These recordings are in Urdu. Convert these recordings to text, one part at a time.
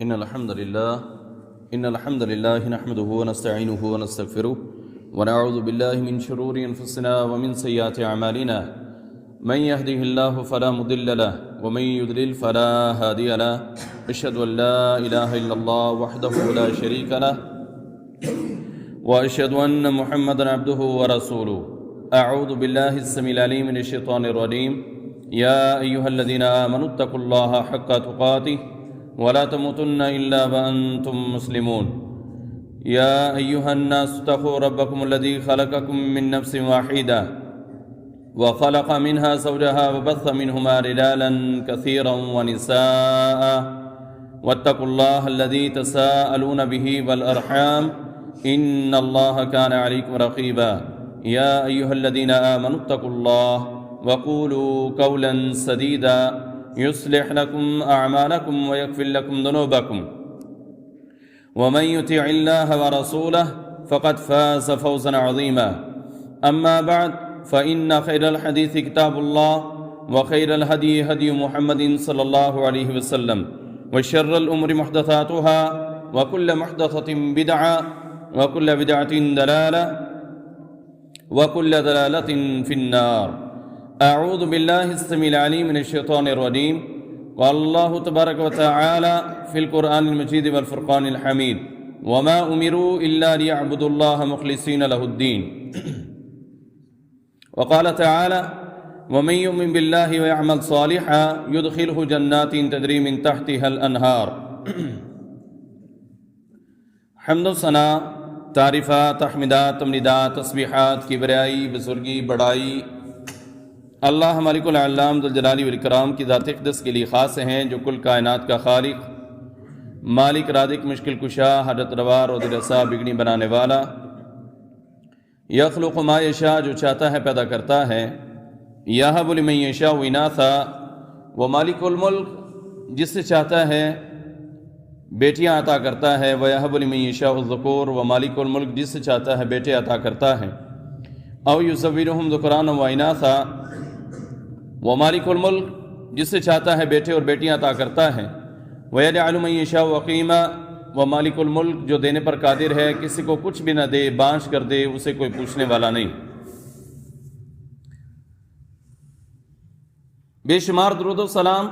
إن الحمد لله نحمده ونستعينه ونستغفره ونعوذ بالله من شرور أنفسنا ومن سيئات أعمالنا من يهده الله فلا مضل له ومن يضلل فلا هادي له أشهد أن لا إله إلا الله وحده لا شريك له وأشهد أن محمدا عبده ورسوله أعوذ بالله السميع العليم من الشيطان الرجيم يا أيها الذين آمنوا اتقوا الله حق تقاته ولا تموتن إلا وأنتم مسلمون يا أيها الناس اتقوا ربكم الذي خلقكم من نفس واحدة وخلق منها زوجها وبث منهما رجالا كثيرا ونساء واتقوا الله الذي تساءلون به والأرحام إن الله كان عليكم رقيبا يا أيها الذين آمنوا اتقوا الله وقولوا قولا سديدا يصلح لكم أعمالكم ويغفر لكم ذنوبكم ومن يطع الله ورسوله فقد فاز فوزا عظيما أما بعد فإن خير الحديث كتاب الله وخير الهدي هدي محمد صلى الله عليه وسلم وشر الأمور محدثاتها وكل محدثة بدعة وكل بدعة ضلالة وكل ضلالة في النار. أعوذ بالله السميع العليم من الشيطان الرجيم. قال الله تبارك وتعالى في القرآن المجيد والفرقان الحميد وما أمروا إلا ليعبدوا الله مخلصين له الدين. وقال تعالى ومن يؤمن بالله ويعمل صالحا يدخله جنات تجري من تحتها الأنهار. حمد و ثنا، تعریفات، تحمیدات، تمجیدات، تسبیحات، کبریائی، بزرگی، بڑائی اللہ مالک العلام ذوالجلال والاکرام کی ذات اقدس کے لیے خاص ہیں، جو کل کائنات کا خالق، مالک، رازق، مشکل کشا، حاجت روا، روزی رسا، بگڑی بنانے والا، یخلق ما یشاء، جو چاہتا ہے پیدا کرتا ہے، یہب لمن یشاء اناثا، وہ مالک الملک جس سے چاہتا ہے بیٹیاں عطا کرتا ہے، وَيَهَبُ لِمَن يَشَاءُ الذُّكُورَ، وہ مالک الملک جس سے چاہتا ہے بیٹے عطا کرتا ہے، او يُزَوِّجُهُمْ ذُكْرَانًا وَإِنَاثًا، وہ مالک الملک جس سے چاہتا ہے بیٹے اور بیٹیاں عطا کرتا ہے، وَيَجْعَلُ مَن يَشَاءُ عَقِيمًا، وہ مالک الملک جو دینے پر قادر ہے، کسی کو کچھ بھی نہ دے، بانش کر دے، اسے کوئی پوچھنے والا نہیں. بے شمار درود و سلام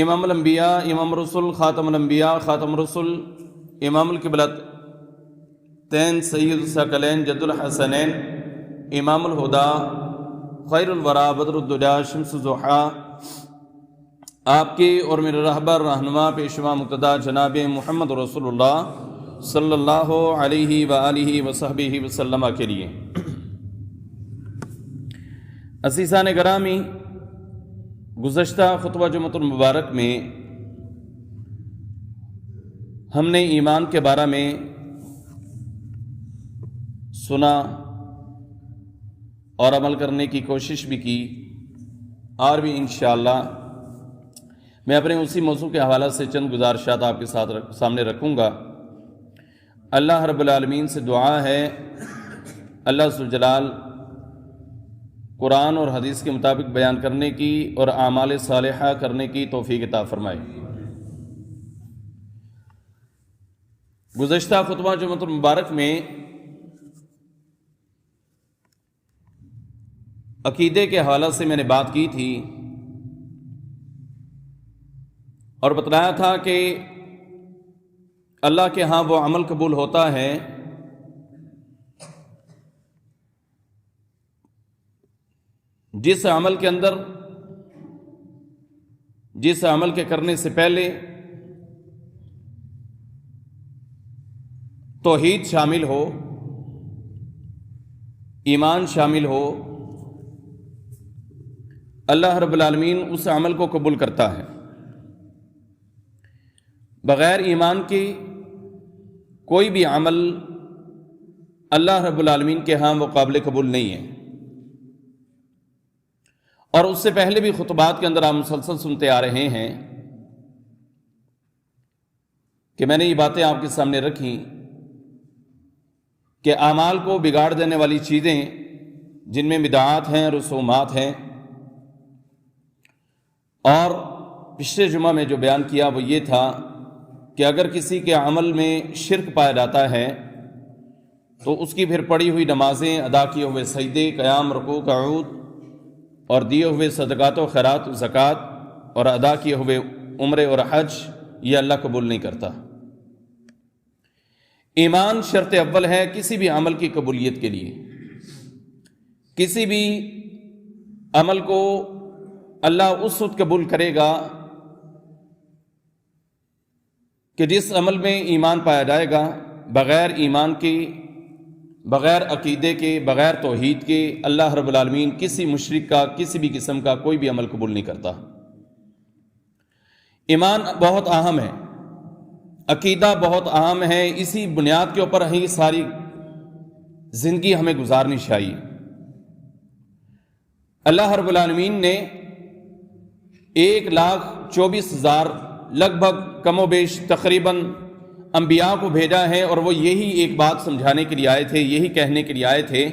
امام الانبیاء، امام رسول، خاتم الانبیاء، خاتم رسول، امام القبلتین، سید الثقلین، جد الحسنین، امام الہدا، خیر الورا، بدر الدجا، شمس الضحیٰ، آپ کے اور میرے رہبر، رہنما، پیشوا، مقتدا جناب محمد رسول اللہ صلی اللہ علیہ وآلہ وصحبہ وسلم کے لیے. عزیزان گرامی، گزشتہ خطبہ جمعۃ المبارک میں ہم نے ایمان کے بارے میں سنا اور عمل کرنے کی کوشش بھی کی، اور بھی انشاءاللہ میں اپنے اسی موضوع کے حوالے سے چند گزارشات آپ کے سامنے رکھوں گا. اللہ رب العالمین سے دعا ہے اللہ ذوالجلال قرآن اور حدیث کے مطابق بیان کرنے کی اور اعمال صالحہ کرنے کی توفیق عطا فرمائے. گزشتہ خطبہ جمعۃ المبارک میں عقیدے کے حوالے سے میں نے بات کی تھی اور بتلایا تھا کہ اللہ کے ہاں وہ عمل قبول ہوتا ہے جس عمل کے کرنے سے پہلے توحید شامل ہو، ایمان شامل ہو، اللہ رب العالمین اس عمل کو قبول کرتا ہے. بغیر ایمان کے کوئی بھی عمل اللہ رب العالمین کے ہاں وہ قابل قبول نہیں ہے. اور اس سے پہلے بھی خطبات کے اندر آپ مسلسل سنتے آ رہے ہیں کہ میں نے یہ باتیں آپ کے سامنے رکھی کہ اعمال کو بگاڑ دینے والی چیزیں جن میں بدعات ہیں، رسومات ہیں، اور پچھلے جمعہ میں جو بیان کیا وہ یہ تھا کہ اگر کسی کے عمل میں شرک پایا جاتا ہے تو اس کی پھر پڑھی ہوئی نمازیں، ادا کیے ہوئے سجدے، قیام، رکوع، قعود اور دیے ہوئے صدقات و خیرات و زکوٰۃ اور ادا کیے ہوئے عمرے اور حج، یہ اللہ قبول نہیں کرتا۔ ایمان شرط اول ہے کسی بھی عمل کی قبولیت کے لیے۔ کسی بھی عمل کو اللہ اس وقت قبول کرے گا کہ جس عمل میں ایمان پایا جائے گا۔ بغیر ایمان کے، بغیر عقیدے کے، بغیر توحید کے اللہ رب العالمین کسی مشرک کا، کسی بھی قسم کا کوئی بھی عمل قبول نہیں کرتا۔ ایمان بہت اہم ہے، عقیدہ بہت اہم ہے، اسی بنیاد کے اوپر ہی ساری زندگی ہمیں گزارنی چاہیے۔ اللہ رب العالمین نے 1,24,000 لگ بھگ کم و بیش تقریباً انبیاء کو بھیجا ہے، اور وہ یہی ایک بات سمجھانے کے لیے آئے تھے، یہی کہنے کے لیے آئے تھے،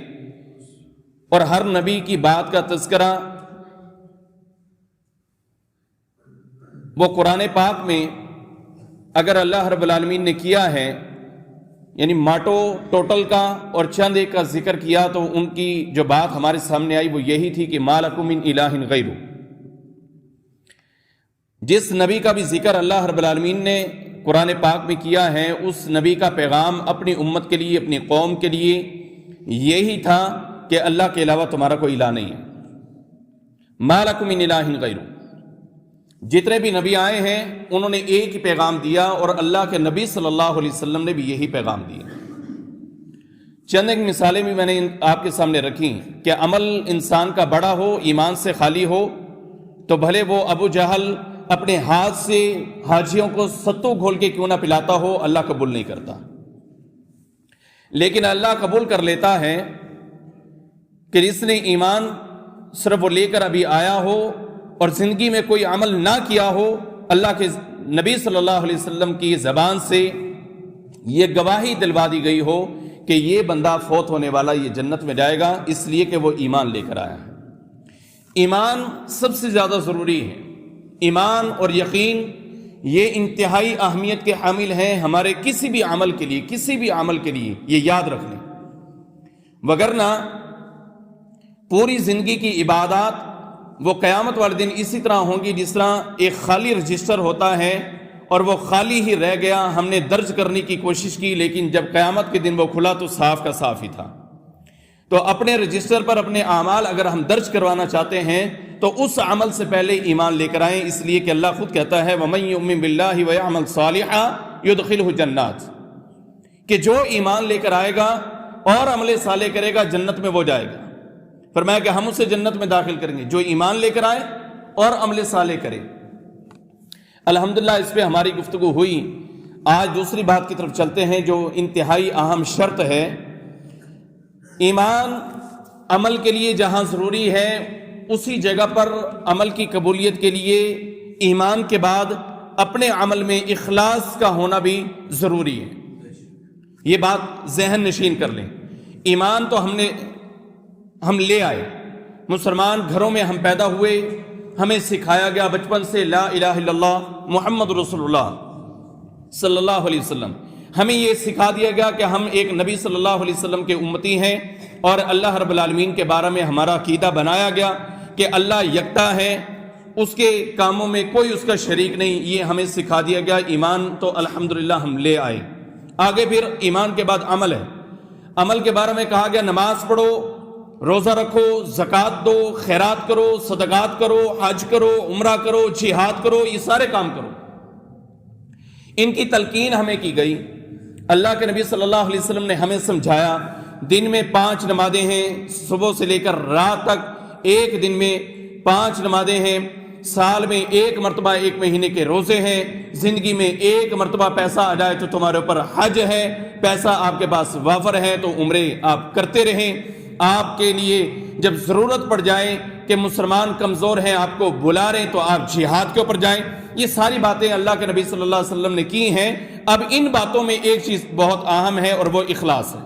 اور ہر نبی کی بات کا تذکرہ وہ قرآن پاک میں اگر اللہ رب العالمین نے کیا ہے، یعنی ماٹو ٹوٹل کا اور چند ایک کا ذکر کیا، تو ان کی جو بات ہمارے سامنے آئی وہ یہی تھی کہ ما لکم من الہ غیرہ۔ جس نبی کا بھی ذکر اللہ رب العالمین نے قرآن پاک میں کیا ہے، اس نبی کا پیغام اپنی امت کے لیے، اپنی قوم کے لیے یہی تھا کہ اللہ کے علاوہ تمہارا کوئی الہ نہیں ہے۔ ما لکم من الہ غیرہ۔ جتنے بھی نبی آئے ہیں انہوں نے ایک ہی پیغام دیا، اور اللہ کے نبی صلی اللہ علیہ وسلم نے بھی یہی پیغام دیا۔ چند ایک مثالیں بھی میں نے آپ کے سامنے رکھی کہ عمل انسان کا بڑا ہو، ایمان سے خالی ہو، تو بھلے وہ ابو جہل اپنے ہاتھ سے حاجیوں کو ستو گھول کے کیوں نہ پلاتا ہو، اللہ قبول نہیں کرتا۔ لیکن اللہ قبول کر لیتا ہے کہ جس نے ایمان صرف وہ لے کر ابھی آیا ہو اور زندگی میں کوئی عمل نہ کیا ہو، اللہ کے نبی صلی اللہ علیہ وسلم کی زبان سے یہ گواہی دلوا دی گئی ہو کہ یہ بندہ فوت ہونے والا یہ جنت میں جائے گا، اس لیے کہ وہ ایمان لے کر آیا ہے۔ ایمان سب سے زیادہ ضروری ہے۔ ایمان اور یقین یہ انتہائی اہمیت کے حامل ہیں ہمارے کسی بھی عمل کے لیے، کسی بھی عمل کے لیے، یہ یاد رکھ لیں۔ وگرنہ پوری زندگی کی عبادات وہ قیامت والے دن اسی طرح ہوں گی جس طرح ایک خالی رجسٹر ہوتا ہے اور وہ خالی ہی رہ گیا، ہم نے درج کرنے کی کوشش کی لیکن جب قیامت کے دن وہ کھلا تو صاف کا صاف ہی تھا۔ تو اپنے رجسٹر پر اپنے اعمال اگر ہم درج کروانا چاہتے ہیں تو اس عمل سے پہلے ایمان لے کر آئیں، اس لیے کہ اللہ خود کہتا ہے وَمَن يُؤْمِن بِاللَّهِ وَيَعْمَلْ صَالِحًا يُدْخِلْهُ جَنَّاتٍ، کہ جو ایمان لے کر آئے گا اور عمل صالح کرے گا جنت میں وہ جائے گا۔ فرمایا کہ ہم اسے جنت میں داخل کریں گے جو ایمان لے کر آئے اور عمل صالح کرے۔ الحمدللہ اس پہ ہماری گفتگو ہوئی۔ آج دوسری بات کی طرف چلتے ہیں جو انتہائی اہم شرط ہے۔ ایمان عمل کے لیے جہاں ضروری ہے اسی جگہ پر عمل کی قبولیت کے لیے ایمان کے بعد اپنے عمل میں اخلاص کا ہونا بھی ضروری ہے۔ یہ بات ذہن نشین کر لیں۔ ایمان تو ہم لے آئے، مسلمان گھروں میں ہم پیدا ہوئے، ہمیں سکھایا گیا بچپن سے لا الہ الا اللہ محمد رسول اللہ صلی اللہ علیہ وسلم، ہمیں یہ سکھا دیا گیا کہ ہم ایک نبی صلی اللہ علیہ وسلم کے امتی ہیں، اور اللہ رب العالمین کے بارے میں ہمارا عقیدہ بنایا گیا کہ اللہ یکتا ہے، اس کے کاموں میں کوئی اس کا شریک نہیں، یہ ہمیں سکھا دیا گیا۔ ایمان تو الحمدللہ ہم لے آئے۔ آگے پھر ایمان کے بعد عمل ہے۔ عمل کے بارے میں کہا گیا نماز پڑھو، روزہ رکھو، زکوٰۃ دو، خیرات کرو، صدقات کرو، حج کرو، عمرہ کرو، جہاد کرو، یہ سارے کام کرو۔ ان کی تلقین ہمیں کی گئی۔ اللہ کے نبی صلی اللہ علیہ وسلم نے ہمیں سمجھایا دن میں 5 نمازیں ہیں، صبح سے لے کر رات تک، ایک دن میں 5 نمازیں ہیں، سال میں 1 مرتبہ 1 مہینے کے روزے ہیں، زندگی میں 1 مرتبہ پیسہ آ جائے تو تمہارے اوپر حج ہے، پیسہ آپ کے پاس وافر ہے تو عمرے آپ کرتے رہیں۔ آپ کے لیے جب ضرورت پڑ جائے کہ مسلمان کمزور ہیں آپ کو بلا رہے تو آپ جہاد کے اوپر جائیں۔ یہ ساری باتیں اللہ کے نبی صلی اللہ علیہ وسلم نے کی ہیں۔ اب ان باتوں میں ایک چیز بہت اہم ہے اور وہ اخلاص ہے۔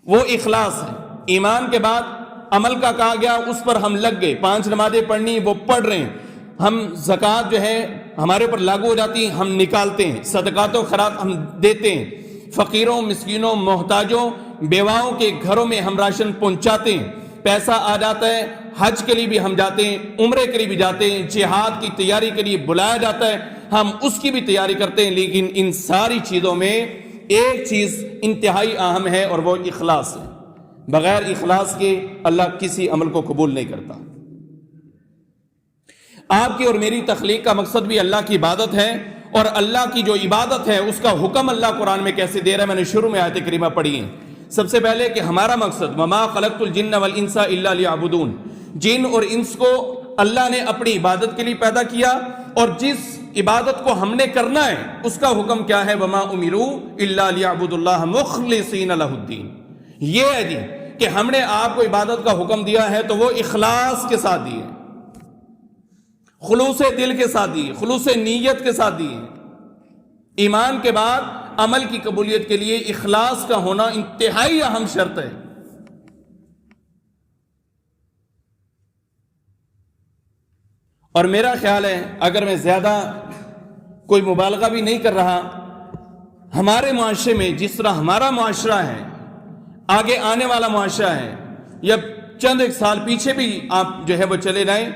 وہ اخلاص ہے۔ ایمان کے بعد عمل کا کہا گیا، اس پر ہم لگ گئے، 5 نمازیں پڑھنی وہ پڑھ رہے ہیں، ہم زکوٰۃ جو ہے ہمارے اوپر لاگو ہو جاتی ہیں ہم نکالتے ہیں، صدقات و خیرات ہم دیتے ہیں، فقیروں، مسکینوں، محتاجوں، بیواؤں کے گھروں میں ہم راشن پہنچاتے ہیں، پیسہ آ جاتا ہے، حج کے لیے بھی ہم جاتے ہیں، عمرے کے لیے بھی جاتے ہیں، جہاد کی تیاری کے لیے بلایا جاتا ہے، ہم اس کی بھی تیاری کرتے ہیں، لیکن ان ساری چیزوں میں ایک چیز انتہائی اہم ہے اور وہ اخلاص ہے۔ بغیر اخلاص کے اللہ کسی عمل کو قبول نہیں کرتا۔ آپ کی اور میری تخلیق کا مقصد بھی اللہ کی عبادت ہے، اور اللہ کی جو عبادت ہے اس کا حکم اللہ قرآن میں کیسے دے رہا ہے، میں نے شروع میں آیت کریمہ پڑھی ہے۔ سب سے پہلے کہ ہمارا مقصد وما خلقت الجن والانس الا لیعبدون، جن اور انس کو اللہ نے اپنی عبادت کے لیے پیدا کیا، اور جس عبادت کو ہم نے کرنا ہے اس کا حکم کیا ہے، وما امروا الا لیعبدوا اللہ مخلصین لہ الدین۔ یہ ہے جی کہ ہم نے آپ کو عبادت کا حکم دیا ہے تو وہ اخلاص کے ساتھ دی ہے، خلوص دل کے ساتھ دی ہے، خلوص نیت کے ساتھ دی ہے۔ ایمان کے بعد عمل کی قبولیت کے لیے اخلاص کا ہونا انتہائی اہم شرط ہے۔ اور میرا خیال ہے اگر میں زیادہ کوئی مبالغہ بھی نہیں کر رہا، ہمارے معاشرے میں جس طرح ہمارا معاشرہ ہے، آگے آنے والا معاشرہ ہے، یا چند ایک سال پیچھے بھی آپ جو ہے وہ چلے جائیں،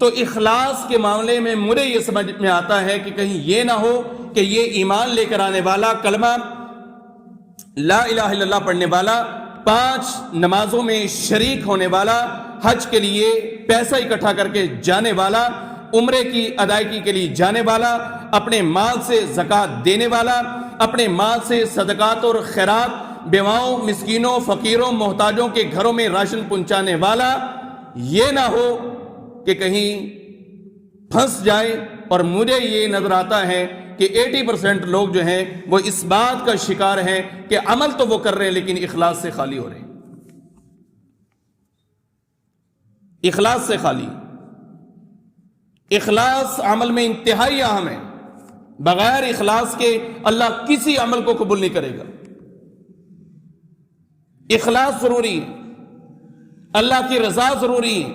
تو اخلاص کے معاملے میں مجھے یہ سمجھ میں آتا ہے کہ کہیں یہ نہ ہو کہ یہ ایمان لے کر آنے والا، کلمہ لا الہ الا اللہ پڑھنے والا، 5 نمازوں میں شریک ہونے والا، حج کے لیے پیسہ اکٹھا کر کے جانے والا، عمرے کی ادائیگی کے لیے جانے والا، اپنے مال سے زکوٰۃ دینے والا، اپنے مال سے صدقات اور خیرات بیواؤں، مسکینوں، فقیروں، محتاجوں کے گھروں میں راشن پہنچانے والا، یہ نہ ہو کہ کہیں پھنس جائے۔ اور مجھے یہ نظر آتا ہے کہ 80% لوگ جو ہیں وہ اس بات کا شکار ہیں کہ عمل تو وہ کر رہے ہیں لیکن اخلاص سے خالی ہو رہے ہیں، اخلاص سے خالی۔ اخلاص عمل میں انتہائی اہم ہے، بغیر اخلاص کے اللہ کسی عمل کو قبول نہیں کرے گا۔ اخلاص ضروری ہے، اللہ کی رضا ضروری ہے،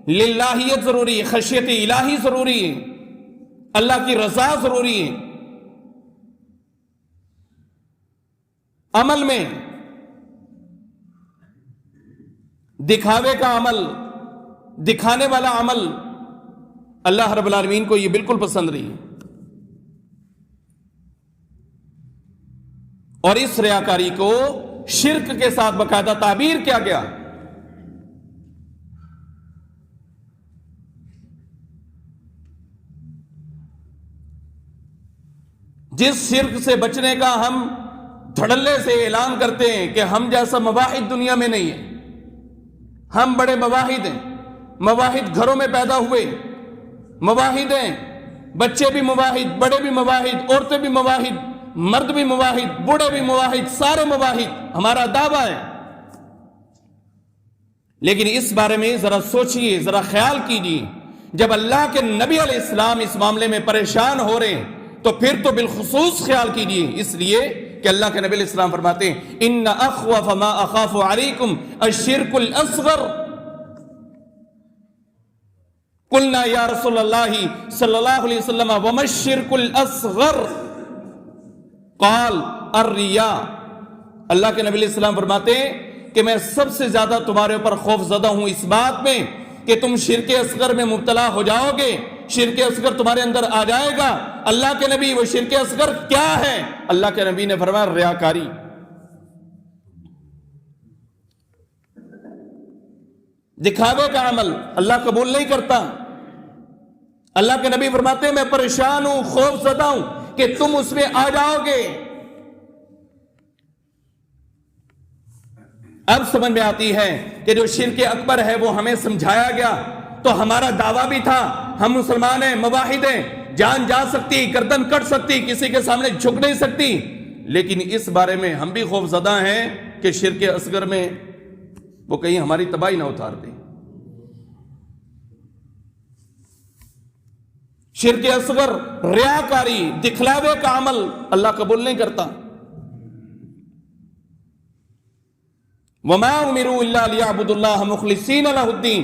للہیت ضروری ہے، خشیت الہی ضروری ہے، اللہ کی رضا ضروری ہے۔ عمل میں دکھاوے کا عمل، دکھانے والا عمل اللہ رب العالمین کو یہ بالکل پسند نہیں ہے۔ اور اس ریاکاری کو شرک کے ساتھ باقاعدہ تعبیر کیا گیا۔ جس شرک سے بچنے کا ہم دھڑلے سے اعلان کرتے ہیں کہ ہم جیسا مواحد دنیا میں نہیں ہے، ہم بڑے مواحد ہیں، مواحد گھروں میں پیدا ہوئے، مواحد ہیں، بچے بھی مواحد، بڑے بھی مواحد، عورتیں بھی مواحد، مرد بھی مواحد، بوڑھے بھی مواحد، سارے مواحد ہمارا دعویٰ ہے۔ لیکن اس بارے میں ذرا سوچئے، ذرا خیال کیجئے، جب اللہ کے نبی علیہ السلام اس معاملے میں پریشان ہو رہے ہیں تو پھر تو بالخصوص خیال کیجئے، اس لیے کہ اللہ کے نبی علیہ السلام فرماتے ہیں ان اخوف ما اخاف علیکم الشرک الاصغر۔ قلنا یا رسول اللہ صلی اللہ علیہ وسلم وما الشرک الاصغر قال الریا۔ اللہ کے نبی علیہ السلام فرماتے ہیں کہ میں سب سے زیادہ تمہارے اوپر خوف زدہ ہوں اس بات میں کہ تم شرک اصغر میں مبتلا ہو جاؤ گے، شرک اصغر تمہارے اندر آ جائے گا۔ اللہ کے نبی وہ شرک اصغر کیا ہے؟ اللہ کے نبی نے فرمایا ریاکاری۔ دکھاوے کا عمل اللہ قبول نہیں کرتا۔ اللہ کے نبی فرماتے ہیں میں پریشان ہوں، خوف زدہ ہوں کہ تم اس میں آ جاؤ گے۔ اب سمجھ میں آتی ہے کہ جو شرک اکبر ہے وہ ہمیں سمجھایا گیا، تو ہمارا دعویٰ بھی تھا ہم مسلمان ہیں، مواحد ہیں، جان جا سکتی، گردن کٹ سکتی، کسی کے سامنے جھک نہیں سکتی، لیکن اس بارے میں ہم بھی خوف زدہ ہیں کہ شرک اصغر میں وہ کہیں ہماری تباہی نہ اتار دیں۔ شرک اصغر، ریاکاری، دکھلاوے کا عمل اللہ قبول نہیں کرتا۔ وما امروا الا ليعبدوا الله مخلصين له الدين۔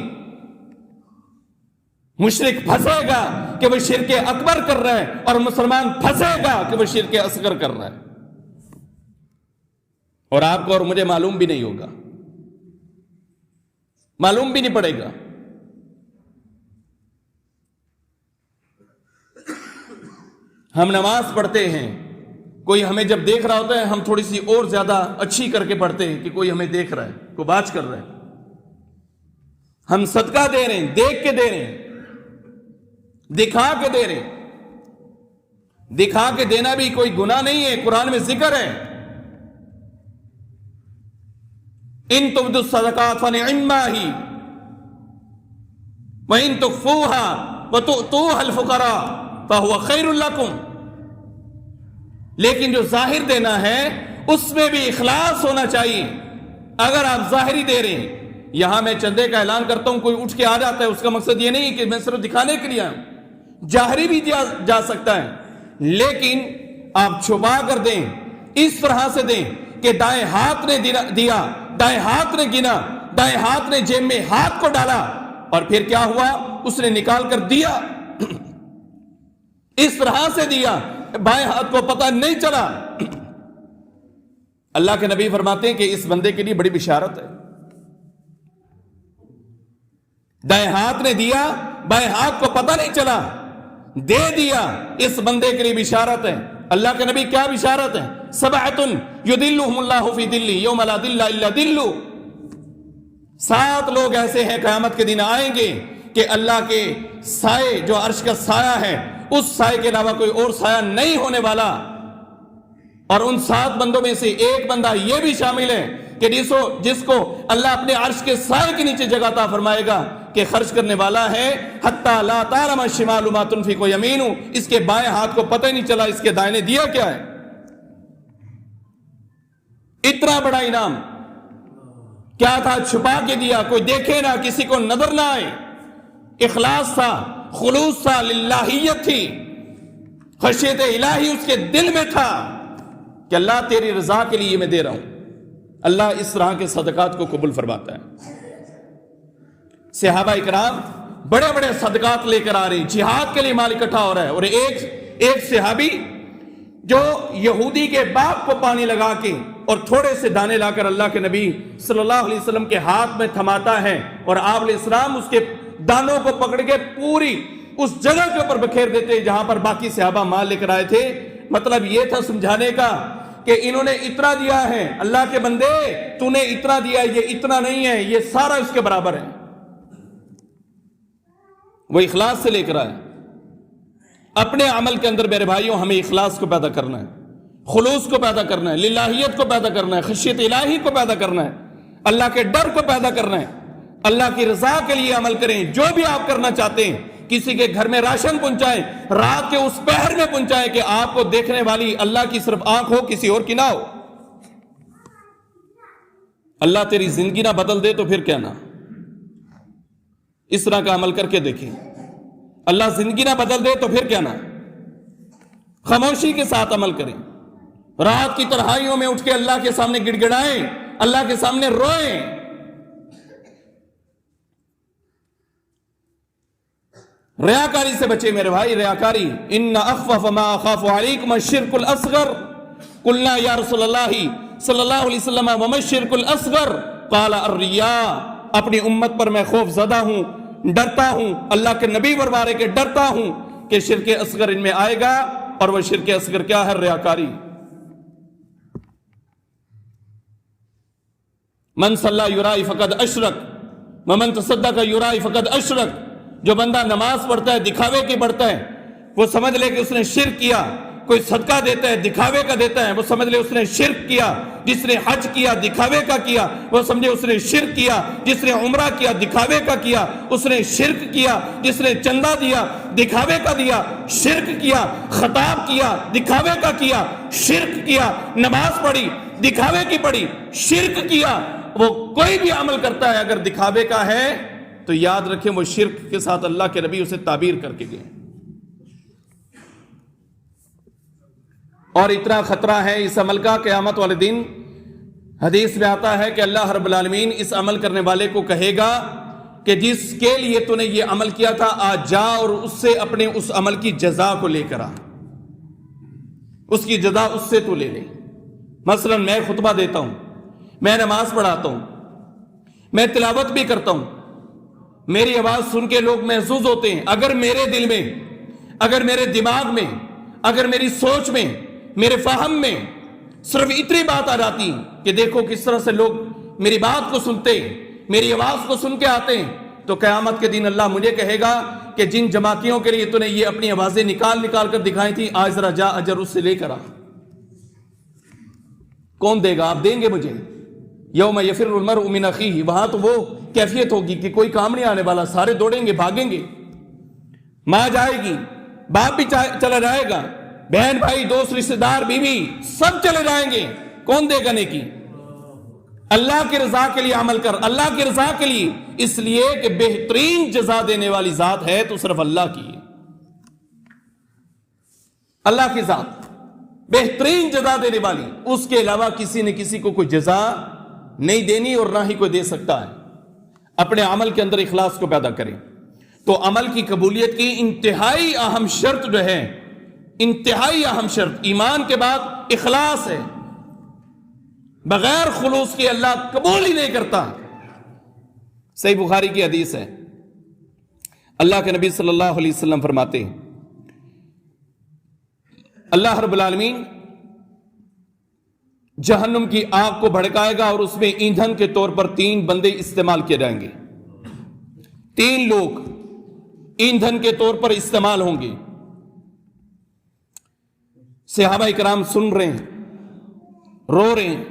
مشرک پھنسے گا کہ وہ شرک اکبر کر رہا ہے، اور مسلمان پھنسے گا کہ وہ شرک اصغر کر رہا ہے، اور آپ کو اور مجھے معلوم بھی نہیں ہوگا، معلوم بھی نہیں پڑے گا۔ ہم نماز پڑھتے ہیں، کوئی ہمیں جب دیکھ رہا ہوتا ہے ہم تھوڑی سی اور زیادہ اچھی کر کے پڑھتے ہیں کہ کوئی ہمیں دیکھ رہا ہے، کوئی باز کر رہا ہے۔ ہم صدقہ دے رہے ہیں، دیکھ کے دے رہے ہیں، دکھا کے دے رہے ہیں۔ دکھا کے دینا بھی کوئی گناہ نہیں ہے، قرآن میں ذکر ہے، ان تبدوا الصدقات فنعما ہی وان تخفوها وتؤتوها الفقراء فهو خیر لکم۔ لیکن جو ظاہر دینا ہے اس میں بھی اخلاص ہونا چاہیے۔ اگر آپ ظاہری دے رہے ہیں، یہاں میں چندے کا اعلان کرتا ہوں، کوئی اٹھ کے آ جاتا ہے، اس کا مقصد یہ نہیں کہ میں صرف دکھانے کے لیے آؤں، جاہری بھی جا سکتا ہے، لیکن آپ چھپا کر دیں، اس طرح سے دیں کہ دائیں ہاتھ نے دیا، دائیں ہاتھ نے گنا، دائیں ہاتھ نے جیب میں ہاتھ کو ڈالا، اور پھر کیا ہوا، اس نے نکال کر دیا، اس طرح سے دیا، بائیں ہاتھ کو پتہ نہیں چلا۔ اللہ کے نبی فرماتے ہیں کہ اس بندے کے لیے بڑی بشارت ہے۔ دائیں ہاتھ نے دیا، بائیں ہاتھ کو پتہ نہیں چلا، دے دیا، اس بندے کے لیے بشارت ہے۔ اللہ کے نبی کیا بشارت ہے؟ سبعۃ یذلھم اللہ فی ظلہ یوم لا ظل الا ظلہ۔ 7 لوگ ایسے ہیں قیامت کے دن آئیں گے کہ اللہ کے سائے، جو عرش کا سایہ ہے، اس سائے کے علاوہ کوئی اور سایہ نہیں ہونے والا۔ اور ان 7 بندوں میں سے ایک بندہ یہ بھی شامل ہے کہ جس کو اللہ اپنے عرش کے سائے کے نیچے جگہ عطا فرمائے گا کہ خرچ کرنے والا ہے حتی لا تعلم الشمال ما تنفق یمینہ، اس کے بائیں ہاتھ کو پتہ ہی نہیں چلا اس کے دائیں دیا کیا ہے۔ اتنا بڑا انعام کیا تھا؟ چھپا کے دیا، کوئی دیکھے نہ، کسی کو نظر نہ آئے، اخلاص تھا، خلوص تھا، للہیت تھی، خشیت الہی اس کے دل میں تھا کہ اللہ تیری رضا کے لیے میں دے رہا ہوں۔ اللہ اس طرح کے صدقات کو قبول فرماتا ہے۔ صحابہ اکرام بڑے بڑے صدقات لے کر آ رہے ہیں، جہاد کے لیے مال اکٹھا ہو رہا ہے، اور ایک صحابی جو یہودی کے باغ کو پانی لگا کے اور تھوڑے سے دانے لا کر اللہ کے نبی صلی اللہ علیہ وسلم کے ہاتھ میں تھماتا ہے، اور آپ علیہ السلام اس کے دانوں کو پکڑ کے پوری اس جگہ کے اوپر بکھیر دیتے جہاں پر باقی صحابہ مال لے کر آئے تھے۔ مطلب یہ تھا سمجھانے کا کہ انہوں نے اتنا دیا ہے، اللہ کے بندے تو نے اتنا دیا، یہ اتنا نہیں ہے، یہ سارا اس کے برابر ہے۔ وہ اخلاص سے لے کر آئے۔ اپنے عمل کے اندر میرے بھائیوں ہمیں اخلاص کو پیدا کرنا ہے، خلوص کو پیدا کرنا ہے، للہیت کو پیدا کرنا ہے، خشیت الہی کو پیدا کرنا ہے، اللہ کے ڈر کو پیدا کرنا ہے، اللہ کی رضا کے لیے عمل کریں۔ جو بھی آپ کرنا چاہتے ہیں، کسی کے گھر میں راشن پہنچائیں، رات کے اس پہر میں پہنچائیں کہ آپ کو دیکھنے والی اللہ کی صرف آنکھ ہو، کسی اور کی نہ ہو۔ اللہ تیری زندگی نہ بدل دے تو پھر کیا نہ، اس طرح کا عمل کر کے دیکھیں۔ اللہ زندگی نہ بدل دے تو پھر کیا نہ، خاموشی کے ساتھ عمل کریں، رات کی تنہائیوں میں اٹھ کے اللہ کے سامنے گڑ گڑائیں، اللہ کے سامنے روئیں۔ ریاکاری سے بچے میرے بھائی، ریاکاری۔ ان اخوف ما اخاف علیکم الشرک الاصغر قلنا یا رسول اللہ صلی اللہ علیہ وسلم وما الشرک الاصغر قال الریا۔ اپنی امت پر میں خوف زدہ ہوں، ڈرتا ہوں، اللہ کے نبی بربارے کے ڈرتا ہوں کہ شرک اصغر ان میں آئے گا، اور وہ شرک اصغر کیا ہے؟ ریاکاری۔ من صلی یرائی فقد اشرک ومن تصدق یرائی فقد اشرک۔ جو بندہ نماز پڑھتا ہے دکھاوے کی پڑھتا ہے، وہ سمجھ لے کہ اس نے شرک کیا۔ کوئی صدقہ دیتا ہے دکھاوے کا دیتا ہے، وہ سمجھ لے اس نے شرک کیا۔ جس نے حج کیا دکھاوے کا کیا، وہ سمجھے اس نے شرک کیا۔ جس نے عمرہ کیا دکھاوے کا کیا، اس نے شرک کیا۔ جس نے چندہ دیا دکھاوے کا دیا، شرک کیا۔ خطاب کیا دکھاوے کا کیا، شرک کیا۔ نماز پڑھی دکھاوے کی پڑھی، شرک کیا۔ وہ کوئی بھی عمل کرتا ہے اگر دکھاوے کا ہے تو یاد رکھیں وہ شرک کے ساتھ اللہ کے نبی اسے تعبیر کر کے گئے۔ اور اتنا خطرہ ہے اس عمل کا، قیامت والے دن حدیث میں آتا ہے کہ اللہ رب العالمین اس عمل کرنے والے کو کہے گا کہ جس کے لیے تو نے یہ عمل کیا تھا آج جا اور اس سے اپنے اس عمل کی جزا کو لے کر آ، اس کی جزا اس سے تو لے لے۔ مثلا میں خطبہ دیتا ہوں، میں نماز پڑھاتا ہوں، میں تلاوت بھی کرتا ہوں، میری آواز سن کے لوگ محظوظ ہوتے ہیں۔ اگر میرے دل میں، اگر میرے دماغ میں، اگر میری سوچ میں، میرے فہم میں صرف اتنی بات آ جاتی کہ دیکھو کس طرح سے لوگ میری بات کو سنتے، میری آواز کو سن کے آتے ہیں، تو قیامت کے دن اللہ مجھے کہے گا کہ جن جماعتیوں کے لیے تو نے یہ اپنی آوازیں نکال نکال کر دکھائی تھی، آج ذرا جا اجر اس سے لے کر آ۔ کون دے گا؟ آپ دیں گے مجھے؟ یوم یفر المرء من اخیہ، وہاں تو وہ کیفیت ہوگی کہ کوئی کام نہیں آنے والا، سارے دوڑیں گے، بھاگیں گے، ماں جائے گی، باپ بھی چلا جائے گا، بہن بھائی دوست رشتہ دار بیوی سب چلے جائیں گے۔ کون دے گا نیکی؟ اللہ کی رضا کے لیے عمل کر، اللہ کی رضا کے لیے، اس لیے کہ بہترین جزا دینے والی ذات ہے تو صرف اللہ کی ہے، اللہ کی ذات بہترین جزا دینے والی، اس کے علاوہ کسی نے کسی کو کوئی جزا نہیں دینی اور نہ ہی کوئی دے سکتا ہے۔ اپنے عمل کے اندر اخلاص کو پیدا کریں۔ تو عمل کی قبولیت کی انتہائی اہم شرط جو ہے، انتہائی اہم شرط ایمان کے بعد اخلاص ہے۔ بغیر خلوص کے اللہ قبول ہی نہیں کرتا۔ صحیح بخاری کی حدیث ہے، اللہ کے نبی صلی اللہ علیہ وسلم فرماتے ہیں اللہ رب العالمین جہنم کی آگ کو بھڑکائے گا اور اس میں ایندھن کے طور پر 3 بندے استعمال کیے جائیں گے۔ 3 لوگ ایندھن کے طور پر استعمال ہوں گے۔ صحابہ کرام سن رہے ہیں، رو رہے ہیں،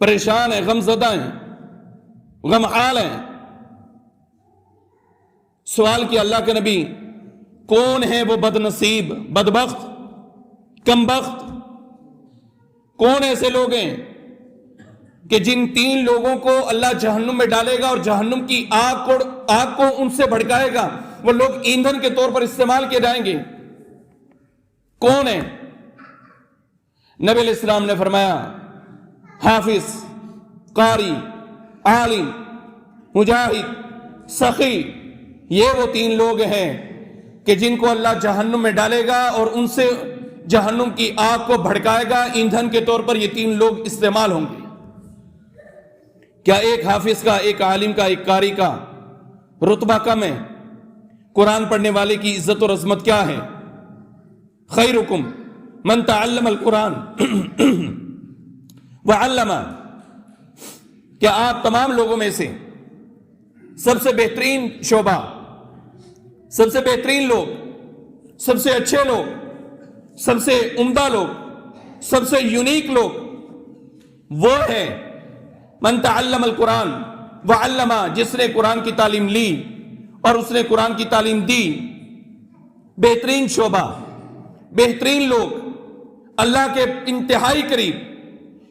پریشان ہیں، غم زدہ ہیں، غمحال ہیں۔ سوال کیا اللہ کے نبی، کون ہے وہ بد نصیب، بدبخت، کمبخت؟ کون ایسے لوگ ہیں کہ جن 3 لوگوں کو اللہ جہنم میں ڈالے گا اور جہنم کی آگ کو ان سے بھڑکائے گا، وہ لوگ ایندھن کے طور پر استعمال کیے جائیں گے؟ کون ہے؟ نبی علیہ السلام نے فرمایا حافظ، قاری، عالم، مجاہد، سخی، یہ وہ 3 لوگ ہیں کہ جن کو اللہ جہنم میں ڈالے گا اور ان سے جہنم کی آگ کو بھڑکائے گا، ایندھن کے طور پر یہ 3 لوگ استعمال ہوں گے۔ کیا ایک حافظ کا، ایک عالم کا، ایک قاری کا رتبہ کم ہے؟ قرآن پڑھنے والے کی عزت اور عظمت کیا ہے؟ خیرکم من تعلم القرآن وعلمہ، کیا آپ تمام لوگوں میں سے سب سے بہترین شعبہ، سب سے بہترین لوگ، سب سے اچھے لوگ، سب سے عمدہ لوگ، سب سے یونیک لوگ وہ ہے من تعلم القرآن وعلمہ، جس نے قرآن کی تعلیم لی اور اس نے قرآن کی تعلیم دی۔ بہترین شعبہ، بہترین لوگ، اللہ کے انتہائی قریب،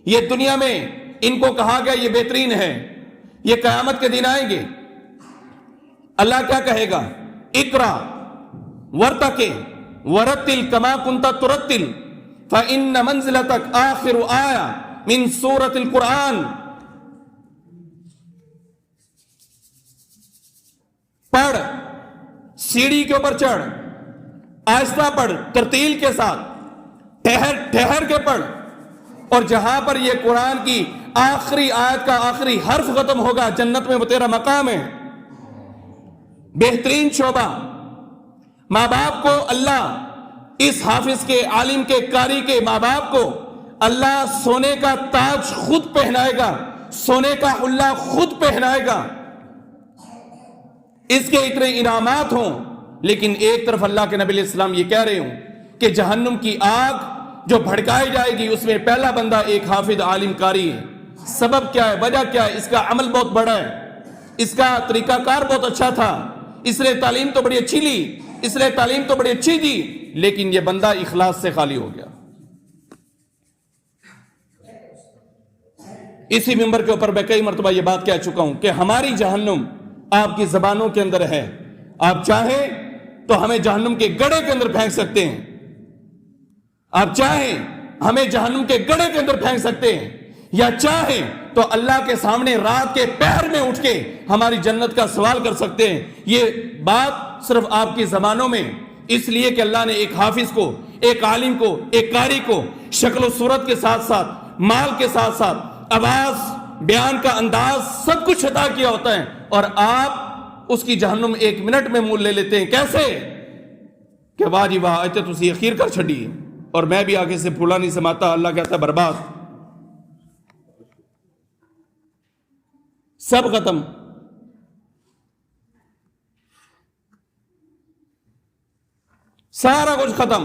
یہ دنیا میں ان کو کہا گیا یہ بہترین ہے، یہ قیامت کے دن آئیں گے۔ اللہ کیا کہے گا؟ اقرا ورتقِ ورتل کما کنت ترتل فإن منزلتک آخر آیہ من سورۃ القرآن، پڑھ، سیڑھی کے اوپر چڑھ، آہستہ پڑھ، ترتیل کے ساتھ، ٹھہر کے پڑھ، اور جہاں پر یہ قرآن کی آخری آیت کا آخری حرف ختم ہوگا جنت میں وہ تیرا مقام ہے۔ بہترین شعبہ، ماں باپ کو اللہ اس حافظ کے، عالم کے، قاری کے ماں باپ کو اللہ سونے کا تاج خود پہنائے گا، سونے کا حلہ خود پہنائے گا، اس کے اتنے انعامات ہوں، لیکن ایک طرف اللہ کے نبی علیہ السلام یہ کہہ رہے ہوں کہ جہنم کی آگ جو بھڑکائی جائے گی اس میں پہلا بندہ ایک حافظ، عالم، قاری ہے۔ سبب کیا ہے؟ وجہ کیا ہے؟ اس کا عمل بہت بڑا ہے، اس کا طریقہ کار بہت اچھا تھا، اس نے تعلیم تو بڑی اچھی لی، اس نے تعلیم تو بڑی اچھی دی، لیکن یہ بندہ اخلاص سے خالی ہو گیا۔ اسی ممبر کے اوپر میں کئی مرتبہ یہ بات کہہ چکا ہوں کہ ہماری جہنم آپ کی زبانوں کے اندر ہے۔ آپ چاہیں تو ہمیں جہنم کے گڑھے کے اندر پھینک سکتے ہیں، آپ چاہیں ہمیں جہنم کے گڑھے کے اندر پھینک سکتے ہیں، یا چاہیں تو اللہ کے سامنے رات کے پہر میں اٹھ کے ہماری جنت کا سوال کر سکتے ہیں. یہ بات صرف آپ کی زبانوں میں اس لیے کہ اللہ نے ایک حافظ کو، ایک عالم کو، ایک قاری کو شکل و صورت کے ساتھ ساتھ، مال کے ساتھ ساتھ، آواز، بیان کا انداز، سب کچھ عطا کیا ہوتا ہے، اور آپ اس کی جہنم 1 منٹ میں مول لے لیتے ہیں. کیسے کہ واہ جی واہ اچھا تسی اخیر کر چھڑی اور میں بھی آگے سے پھولا نہیں سماتا. اللہ کہتا ہے برباد، سب ختم. سارا کچھ ختم.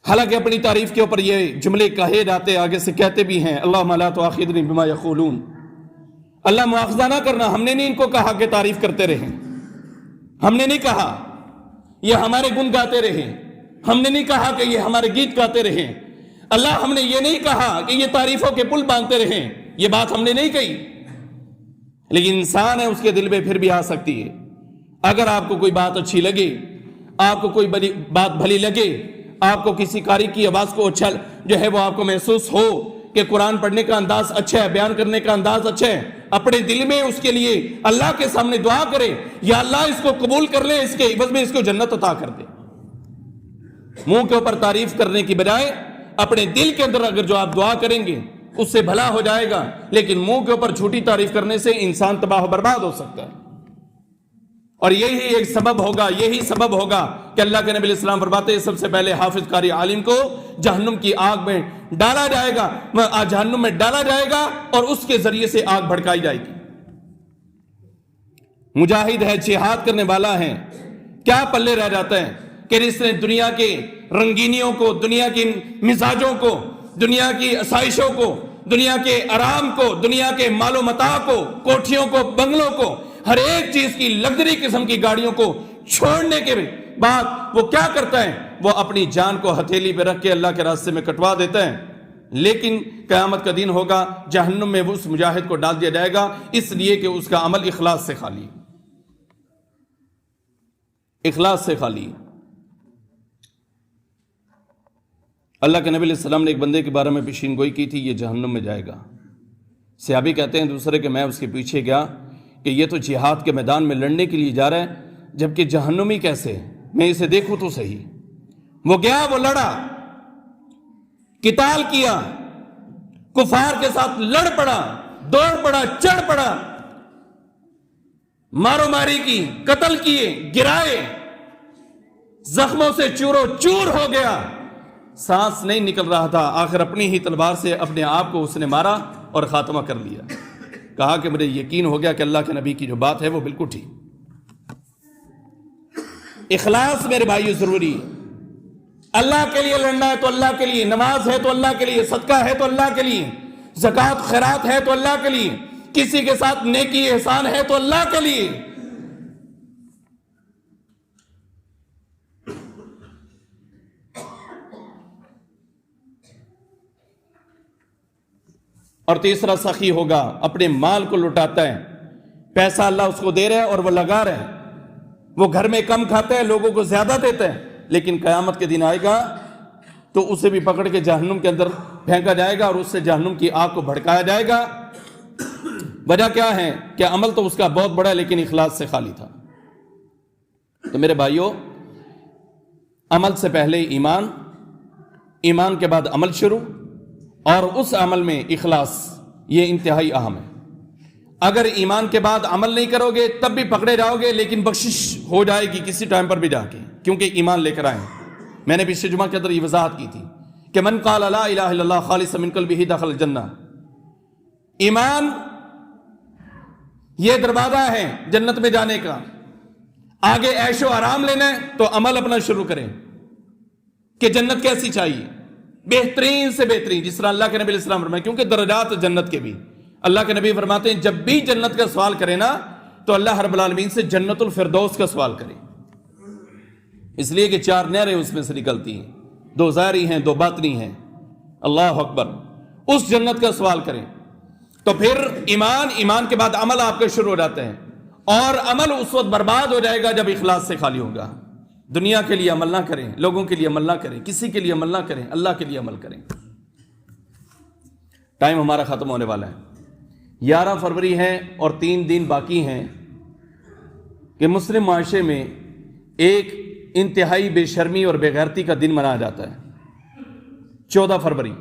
حالانکہ اپنی تعریف کے اوپر یہ جملے کہے جاتے، آگے سے کہتے بھی ہیں اللہم لا تؤاخذنی بما یقولون، اللہ مؤاخذہ نہ کرنا. ہم نے نہیں ان کو کہا کہ تعریف کرتے رہیں، ہم نے نہیں کہا یہ ہمارے گن گاتے رہیں، ہم نے نہیں کہا کہ یہ ہمارے گیت گاتے رہیں. اللہ ہم نے یہ نہیں کہا کہ یہ تعریفوں کے پل باندھتے رہیں، یہ بات ہم نے نہیں کہی. لیکن انسان ہے، اس کے دل میں پھر بھی آ سکتی ہے. اگر آپ کو کوئی بات اچھی لگے، آپ کو کوئی بڑی بات بھلی لگے، آپ کو کسی قاری کی آواز کو اچھا جو ہے وہ آپ کو محسوس ہو کہ قرآن پڑھنے کا انداز اچھا ہے، بیان کرنے کا انداز اچھا ہے، اپنے دل میں اس کے لیے اللہ کے سامنے دعا کرے یا اللہ اس کو قبول کر لے، اس کے عوض میں اس کو جنت عطا کر دے. منہ کے اوپر تعریف کرنے کی بجائے اپنے دل کے اندر اگر جو آپ دعا کریں گے اس سے بھلا ہو جائے گا. لیکن منہ کے اوپر جھوٹی تعریف کرنے سے انسان تباہ و برباد ہو سکتا ہے. اور یہی ایک سبب ہوگا، یہی سبب ہوگا کہ اللہ کے نبی علیہ السلام فرماتے ہیں سب سے پہلے حافظ قاری عالم کو جہنم کی آگ میں ڈالا جائے گا، جہنم میں ڈالا جائے گا اور اس کے ذریعے سے آگ بھڑکائی جائے گی. مجاہد ہے، جہاد کرنے والا ہے، کیا پلے رہ جاتا ہے کہ اس نے دنیا کے رنگینیوں کو، دنیا کی مزاجوں کو، دنیا کی آسائشوں کو، دنیا کے آرام کو، دنیا کے مال و متاع کو، کوٹھیوں کو، بنگلوں کو، ہر ایک چیز کی لگژری قسم کی گاڑیوں کو چھوڑنے کے بعد وہ کیا کرتا ہے؟ وہ اپنی جان کو ہتھیلی پہ رکھ کے اللہ کے راستے میں کٹوا دیتا ہے. لیکن قیامت کا دن ہوگا، جہنم میں وہ اس مجاہد کو ڈال دیا جائے گا، اس لیے کہ اس کا عمل اخلاص سے خالی ہے، اخلاص سے خالی ہے. اللہ کے نبی علیہ السلام نے ایک بندے کے بارے میں پیشین گوئی کی تھی، یہ جہنم میں جائے گا. صحابی کہتے ہیں دوسرے کہ میں اس کے پیچھے گیا کہ یہ تو جہاد کے میدان میں لڑنے کے لیے جا رہا ہے، جبکہ جہنمی کیسے، میں اسے دیکھوں تو صحیح. وہ گیا، وہ لڑا، قتال کیا، کفار کے ساتھ لڑ پڑا، دوڑ پڑا، چڑھ پڑا، مارو ماری کی، قتل کیے، گرائے، زخموں سے چورو چور ہو گیا، سانس نہیں نکل رہا تھا. آخر اپنی ہی تلوار سے اپنے آپ کو اس نے مارا اور خاتمہ کر لیا. کہا کہ مجھے یقین ہو گیا کہ اللہ کے نبی کی جو بات ہے وہ بالکل ٹھیک. اخلاص میرے بھائیو ضروری ہے. اللہ کے لیے لڑنا ہے تو اللہ کے لیے، نماز ہے تو اللہ کے لیے، صدقہ ہے تو اللہ کے لیے، زکوٰۃ خیرات ہے تو اللہ کے لیے، کسی کے ساتھ نیکی احسان ہے تو اللہ کے لیے. اور تیسرا سخی ہوگا، اپنے مال کو لٹاتا ہے، پیسہ اللہ اس کو دے رہا ہے اور وہ لگا رہا ہے، وہ گھر میں کم کھاتا ہے، لوگوں کو زیادہ دیتا ہے، لیکن قیامت کے دن آئے گا تو اسے بھی پکڑ کے جہنم کے اندر پھینکا جائے گا اور اس سے جہنم کی آگ کو بھڑکایا جائے گا. وجہ کیا ہے کہ عمل تو اس کا بہت بڑا ہے لیکن اخلاص سے خالی تھا. تو میرے بھائیوں، عمل سے پہلے ایمان، ایمان کے بعد عمل شروع، اور اس عمل میں اخلاص، یہ انتہائی اہم ہے. اگر ایمان کے بعد عمل نہیں کرو گے تب بھی پکڑے جاؤ گے، لیکن بخشش ہو جائے گی کسی ٹائم پر بھی جا کے، کیونکہ ایمان لے کر آئے. میں نے پچھلے جمعہ کے اندر یہ وضاحت کی تھی کہ من قال لا الہ الا اللہ خالصا من قلبہ دخل الجنہ. ایمان یہ دروازہ ہے جنت میں جانے کا. آگے عیش و آرام لینا ہے تو عمل اپنا شروع کریں کہ جنت کیسی چاہیے، بہترین سے بہترین، جس طرح اللہ کے نبی علیہ السلام فرمائے، کیونکہ درجات جنت کے بھی. اللہ کے نبی فرماتے ہیں جب بھی جنت کا سوال کرے نا تو اللہ رب العالمین سے جنت الفردوس کا سوال کرے، اس لیے کہ 4 نہریں اس میں سے نکلتی ہیں، 2 ظاہری ہیں 2 باطنی ہیں. اللہ اکبر. اس جنت کا سوال کریں. تو پھر ایمان کے بعد عمل آپ کا شروع ہو جاتا ہے، اور عمل اس وقت برباد ہو جائے گا جب اخلاص سے خالی ہوگا. دنیا کے لیے عمل نہ کریں، لوگوں کے لیے عمل نہ کریں، کسی کے لیے عمل نہ کریں، اللہ کے لیے عمل کریں. ٹائم ہمارا ختم ہونے والا ہے، 11 فروری ہے اور 3 دن باقی ہیں کہ مسلم معاشرے میں ایک انتہائی بے شرمی اور بے غیرتی کا دن منایا جاتا ہے، 14 فروری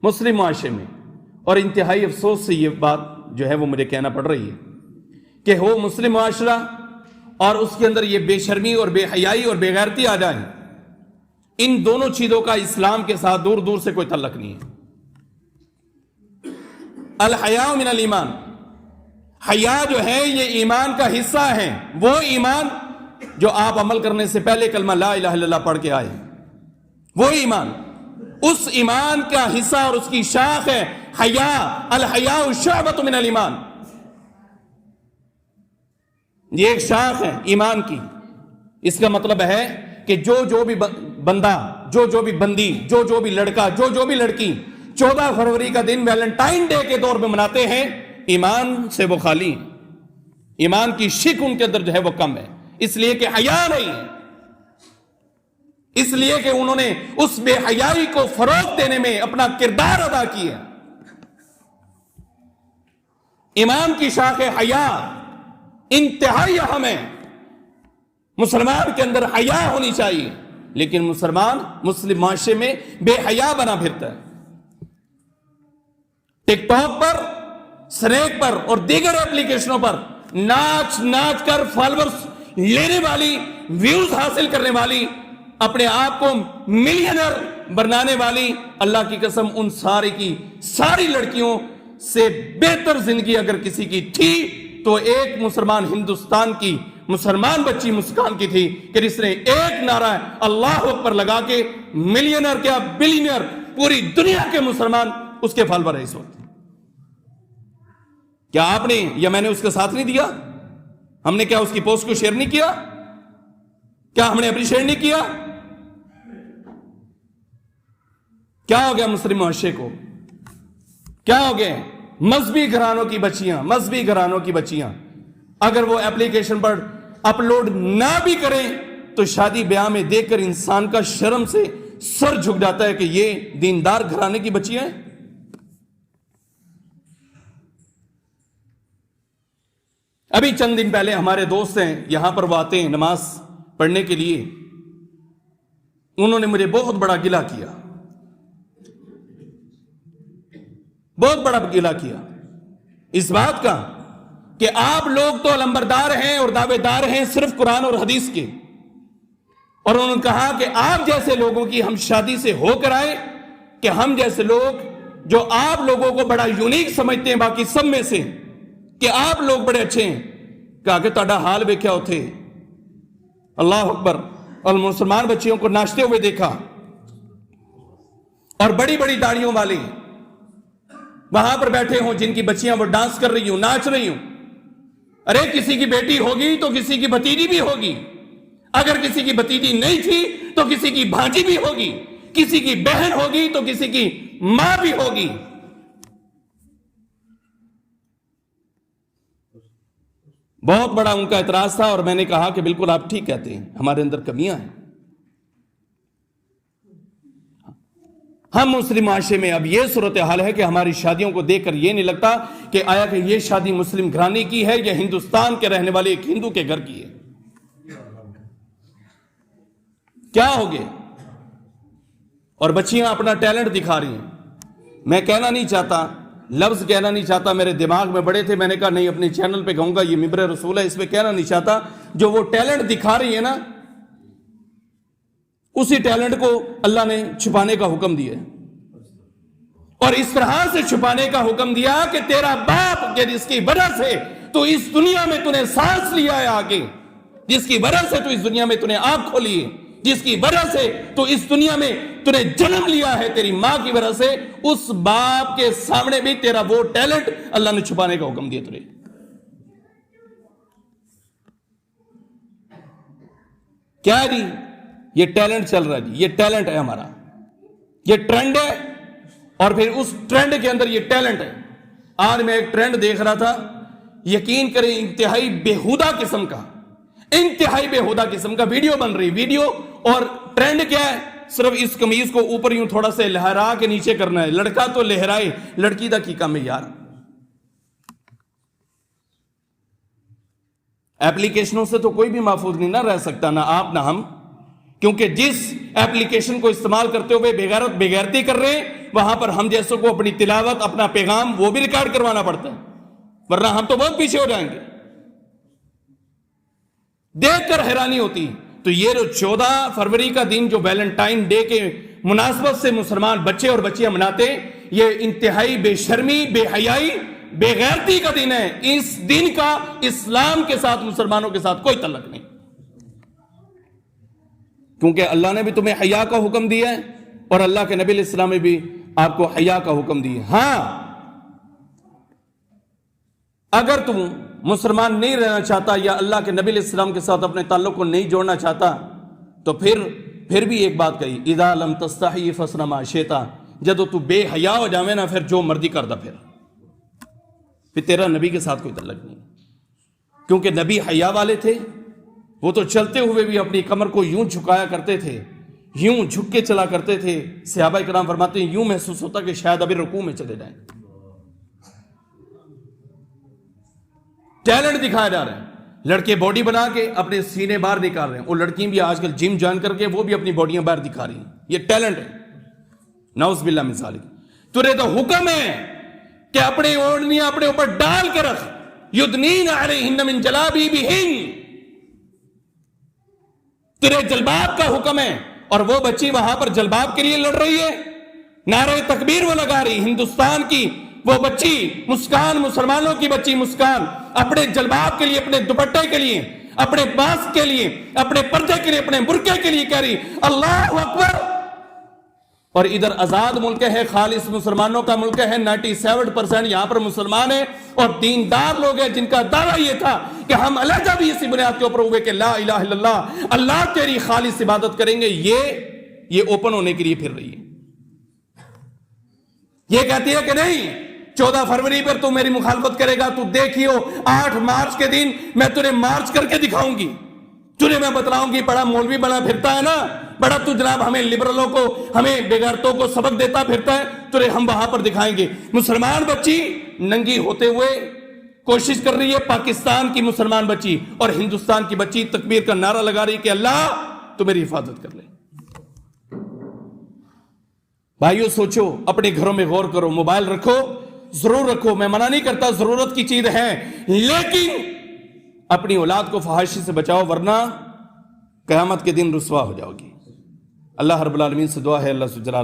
مسلم معاشرے میں. اور انتہائی افسوس سے یہ بات جو ہے وہ مجھے کہنا پڑ رہی ہے کہ وہ مسلم معاشرہ اور اس کے اندر یہ بے شرمی اور بے حیائی اور بے غیرتی آ جائیں. ان دونوں چیزوں کا اسلام کے ساتھ دور دور سے کوئی تعلق نہیں ہے. الحیاء من الایمان، حیا جو ہے یہ ایمان کا حصہ ہے. وہ ایمان جو آپ عمل کرنے سے پہلے کلمہ لا الہ الا اللہ پڑھ کے آئے، وہ ایمان، اس ایمان کا حصہ اور اس کی شاخ ہے حیا. الحیاء شعبۃ من الایمان، یہ ایک شاخ ہے ایمان کی. اس کا مطلب ہے کہ جو بھی بندہ، جو بھی بندی، جو بھی لڑکا، جو بھی لڑکی 14 فروری کا دن ویلنٹائن ڈے کے دور میں مناتے ہیں، ایمان سے وہ خالی ہیں. ایمان کی شک ان کے اندر جو ہے وہ کم ہے، اس لیے کہ حیا نہیں ہے، اس لیے کہ انہوں نے اس بے حیائی کو فروغ دینے میں اپنا کردار ادا کیا. ایمان کی شاخ حیا انتہائی اہم ہے. مسلمان کے اندر حیا ہونی چاہیے، لیکن مسلم معاشرے میں بے حیا بنا پھرتا ہے. ٹک ٹاک پر، سنیک پر اور دیگر اپلیکیشنوں پر ناچ کر فالورز لینے والی، ویوز حاصل کرنے والی، اپنے آپ کو ملینر بنانے والی، اللہ کی قسم ان ساری کی ساری لڑکیوں سے بہتر زندگی اگر کسی کی تھی تو ایک مسلمان ہندوستان کی مسلمان بچی مسکان کی تھی کہ جس نے ایک نعرہ اللہ اکبر لگا کے ملینر کیا بلینر پوری دنیا کے مسلمان اس کے فالوور ہیں اس وقت. کیا آپ نے یا میں نے اس کا ساتھ نہیں دیا؟ ہم نے کیا اس کی پوسٹ کو شیئر نہیں کیا؟ کیا ہم نے اپریشیٹ نہیں کیا؟ کیا ہو گیا مسلم معاشرے کو؟ کیا ہو گئے مذہبی گھرانوں کی بچیاں اگر وہ ایپلیکیشن پر اپلوڈ نہ بھی کریں تو شادی بیاہ میں دیکھ کر انسان کا شرم سے سر جھک جاتا ہے کہ یہ دیندار گھرانے کی بچیاں ہیں. ابھی چند دن پہلے ہمارے دوست ہیں یہاں پر وہ آتے ہیں نماز پڑھنے کے لیے، انہوں نے مجھے بہت بڑا گلہ کیا اس بات کا کہ آپ لوگ تو علمبردار ہیں اور دعوے دار ہیں صرف قرآن اور حدیث کے، اور انہوں نے کہا کہ آپ جیسے لوگوں کی ہم شادی سے ہو کر آئے کہ ہم جیسے لوگ جو آپ لوگوں کو بڑا یونیک سمجھتے ہیں باقی سب میں سے کہ آپ لوگ بڑے اچھے ہیں، کہا کہ تہاڈا حال ویکھیا ہوتے اللہ اکبر، اور مسلمان بچیوں کو ناچتے ہوئے دیکھا اور بڑی بڑی داڑھیوں والے وہاں پر بیٹھے ہوں جن کی بچیاں وہ ڈانس کر رہی ہوں، ناچ رہی ہوں. ارے کسی کی بیٹی ہوگی تو کسی کی بھتیجی بھی ہوگی، اگر کسی کی بھتیجی نہیں تھی تو کسی کی بھانجی بھی ہوگی، کسی کی بہن ہوگی تو کسی کی ماں بھی ہوگی. بہت بڑا ان کا اعتراض تھا اور میں نے کہا کہ بالکل آپ ٹھیک کہتے ہیں، ہمارے اندر کمیاں ہیں. ہم مسلم معاشرے میں اب یہ صورتحال ہے کہ ہماری شادیوں کو دیکھ کر یہ نہیں لگتا کہ آیا کہ یہ شادی مسلم گھرانے کی ہے یا ہندوستان کے رہنے والے ایک ہندو کے گھر کی ہے. کیا ہو گئے؟ اور بچیاں اپنا ٹیلنٹ دکھا رہی ہیں. میں کہنا نہیں چاہتا، لفظ کہنا نہیں چاہتا، میرے دماغ میں بڑے تھے، میں نے کہا نہیں اپنے چینل پہ کہوں گا، یہ ممبر رسول ہے، اس پہ کہنا نہیں چاہتا. جو وہ ٹیلنٹ دکھا رہی ہے نا، اسی ٹیلنٹ کو اللہ نے چھپانے کا حکم دیا، اور اس طرح سے چھپانے کا حکم دیا کہ تیرا باپ کہ جس کی وجہ سے تو اس دنیا میں تو نے سانس لیا ہے آگے، جس کی وجہ سے تو اس دنیا میں تو نے آنکھ کھولی ہے، جس کی وجہ سے تو اس دنیا میں تو نے جنم لیا ہے، تیری ماں کی وجہ سے، اس باپ کے سامنے بھی تیرا وہ ٹیلنٹ اللہ نے چھپانے کا حکم دیا تجھے. کیا ہے جی؟ یہ ٹیلنٹ چل رہا ہے جی، یہ ٹیلنٹ ہے ہمارا، یہ ٹرینڈ ہے، اور پھر اس ٹرینڈ کے اندر یہ ٹیلنٹ ہے. آج میں ایک ٹرینڈ دیکھ رہا تھا، یقین کریں انتہائی بےہودہ قسم کا ویڈیو بن رہی، ویڈیو، اور ٹرینڈ کیا ہے صرف اس قمیض کو اوپر یوں تھوڑا سے لہرا کے نیچے کرنا ہے. لڑکا تو لہرائے, لڑکی دا کی کام ہے یار. ایپلیکیشنوں سے تو کوئی بھی محفوظ نہیں نہ رہ سکتا, نہ آپ نہ ہم, کیونکہ جس ایپلیکیشن کو استعمال کرتے ہوئے بےغیرتی کر رہے ہیں, وہاں پر ہم جیسوں کو اپنی تلاوت, اپنا پیغام وہ بھی ریکارڈ کروانا پڑتا ہے, ورنہ ہم تو بہت پیچھے ہو جائیں گے. دیکھ کر حیرانی ہوتی. تو یہ جو 14 فروری کا دن جو ویلنٹائن ڈے کے مناسبت سے مسلمان بچے اور بچیاں مناتے, یہ انتہائی بے شرمی, بے حیائی, بے غیرتی کا دن ہے. اس دن کا اسلام کے ساتھ, مسلمانوں کے ساتھ کوئی تعلق نہیں, کیونکہ اللہ نے بھی تمہیں حیا کا حکم دیا ہے اور اللہ کے نبی علیہ السلام نے بھی آپ کو حیا کا حکم دیا. ہاں, اگر تم مسلمان نہیں رہنا چاہتا یا اللہ کے نبی علیہ السلام کے ساتھ اپنے تعلق کو نہیں جوڑنا چاہتا, تو پھر بھی ایک بات کہی, اذا لم تستحی فاصنع ما شئت, جب تو بے حیا ہو جاوے نا, پھر جو مرضی کر دا, پھر تیرا نبی کے ساتھ کوئی تعلق نہیں. کیونکہ نبی حیا والے تھے, وہ تو چلتے ہوئے بھی اپنی کمر کو یوں جھکایا کرتے تھے, یوں جھک کے چلا کرتے تھے. صحابہ کرام فرماتے ہیں یوں محسوس ہوتا کہ شاید ابھی رکوع میں چلے جائیں. ٹیلنٹ دکھایا جا رہا ہے. لڑکے باڈی بنا کے اپنے سینے باہر نکال رہے ہیں, اور لڑکیاں بھی آج کل جم جوائن کر کے وہ بھی اپنی باڈیاں باہر دکھا رہی ہیں. یہ ٹیلنٹ ہے, نعوذ باللہ من ذالک. تجھے تو حکم ہے کہ اپنے اوڑھنیاں اپنے اوپر ڈال کے رکھ, یدنین علیہن من جلابیبہن, تیرے جلباب کا حکم ہے. اور وہ بچی وہاں پر جلباب کے لیے لڑ رہی ہے, نعرہ تکبیر وہ لگا رہی. ہندوستان کی وہ بچی مسکان, مسلمانوں کی بچی مسکان, اپنے جلباب کے لیے, اپنے دوپٹے کے لیے, اپنے ماسک کے لیے, اپنے پردے کے لیے, اپنے برقعے کے لیے کہہ رہی اللہ اکبر. اور ادھر آزاد ملک ہے, خالص مسلمانوں کا ملک ہے, 97% یہاں پر مسلمان ہیں اور دیندار لوگ ہیں جن کا دعویٰ یہ تھا کہ ہم علیحدہ بھی اسی بنیاد کے اوپر ہوئے کہ لا الہ الا اللہ, اللہ تیری خالص عبادت کریں گے. یہ اوپن ہونے کے لیے پھر رہی ہے. یہ کہتی ہے کہ نہیں 14 فروری پر تو میری مخالفت کرے گا, تو دیکھیو 8 مارچ کے دن میں تجھے مارچ کر کے دکھاؤں گی, تجھے میں بتلاؤں گی. بڑا مولوی بنا پھرتا ہے نا, بڑا تو جناب ہمیں لبرلوں کو, ہمیں بےغیرتوں کو سبق دیتا پھرتا ہے, تجھے ہم وہاں پر دکھائیں گے. مسلمان بچی ننگی ہوتے ہوئے کوشش کر رہی ہے, پاکستان کی مسلمان بچی اور ہندوستان کی بچی تکبیر کا نعرہ لگا رہی کہ اللہ تو میری حفاظت کر لے. بھائیو سوچو, اپنے گھروں میں غور کرو. موبائل رکھو, ضرور رکھو, میں منع نہیں کرتا, ضرورت کی چیز ہے, لیکن اپنی اولاد کو فحاشی سے بچاؤ, ورنہ قیامت کے دن رسوا ہو جاؤ گی. اللہ رب العالمین سے دعا ہے, اللہ سبحانہ